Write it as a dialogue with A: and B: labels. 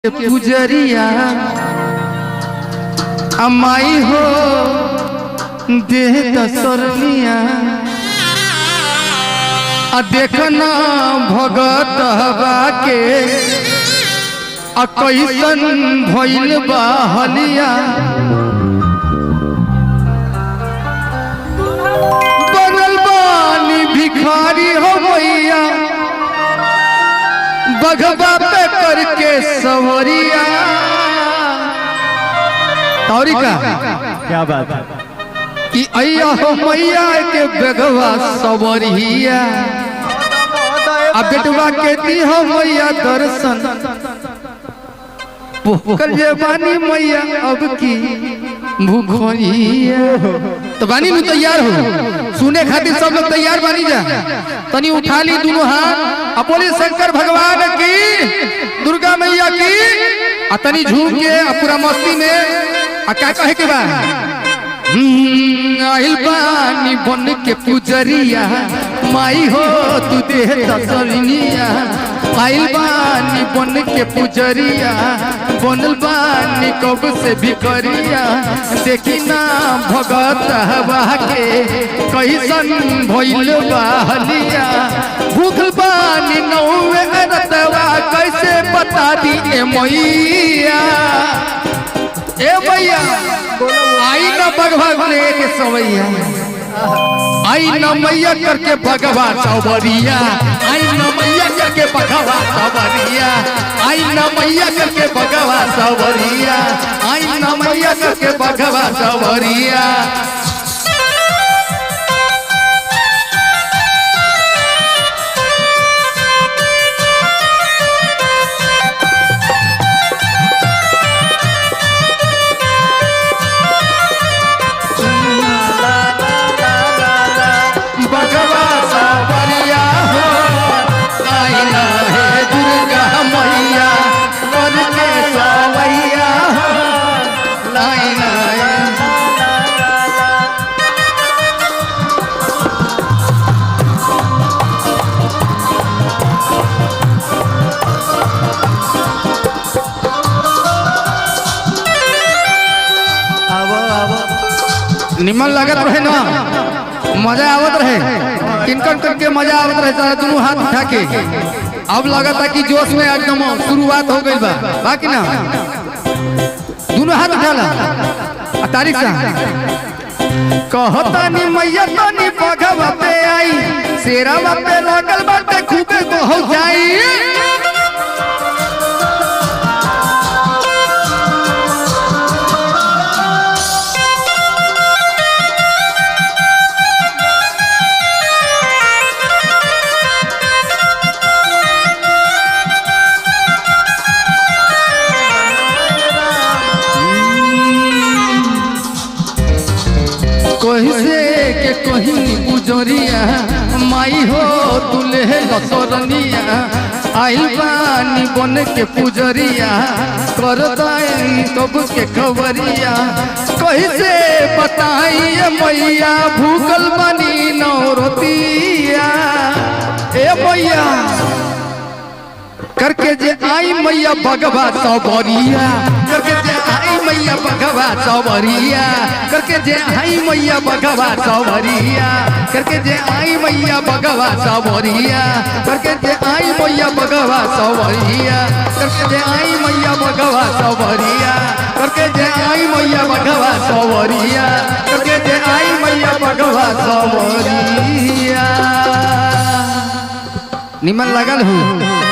A: पुजरिया अमाई हो देह दसरनिया देखना भगत हवा के कैसन भइल बा हलिया बनल बानी भिखारी हो मैया बघबा पे करके सवरिया। तौरी का
B: क्या बात है
A: कि अय्या हो मैया के बघबा सवरिया अब बेटवा कहती हो मैया दर्शन कल जे बानी मैया अब की भूखरिया। तो बानी में तैयार हो सुने खातिर सब लोग तैयार बानी जा तनी उठा ली दोनों हाथ बोले शंकर भगवान की दुर्गा मैया की तनी झूम के पूरा मस्ती में क्या कहे के बा आइल बानी बन के पुजरिया माई हो तू देह दसरनिया आइल बानी बन के पुजरिया बनल बानी कब से भिखरिया देखी ना भगत हवा के कैसन भइल बा हलिया भूखल बानी नौवे रतवा कैसे बता दी ए मैया आई न भगवा के सवैया आई न मैया करके भगवा सवरिया आई न मैया करके भगवा सवरिया आई न मैया करके भगवा सवरिया आई न मैया करके भगवा सवरिया। निमन लागत रहे ना मजा आवत रहे किनकन करके मजा आवत रहे सारा दोनों हाथ उठा के अब लगता कि जोश में एकदम शुरुआत हो गई बा बाकी ना दोनों हाथ उठा ला तारीख से कहता नी मैया तो नी पगवा पे आई शेरावा पे लागल बाटे खूबे हो जाई कहिसे के कहीं गुजरिया माई हो तुले लसरनिया आइल बानी बन के पुजरिया करताई कब के खबरिया कहिसे बताई मैया भूखल बानी नौरतिया ए मैया करके जे आई मैया भगवा सवरिया करके जे आई मैया भगवा सवरिया करके जे आई मैया भगवा सवरिया करके जे आई मैया भगवा सवरिया करके जे आई मैया भगवा सवरिया करके जे आई मैया भगवा सवरिया करके जे आई मैया भगवा सवरिया करके जे आई मैया भगवा सवरिया। निमन लगल हूँ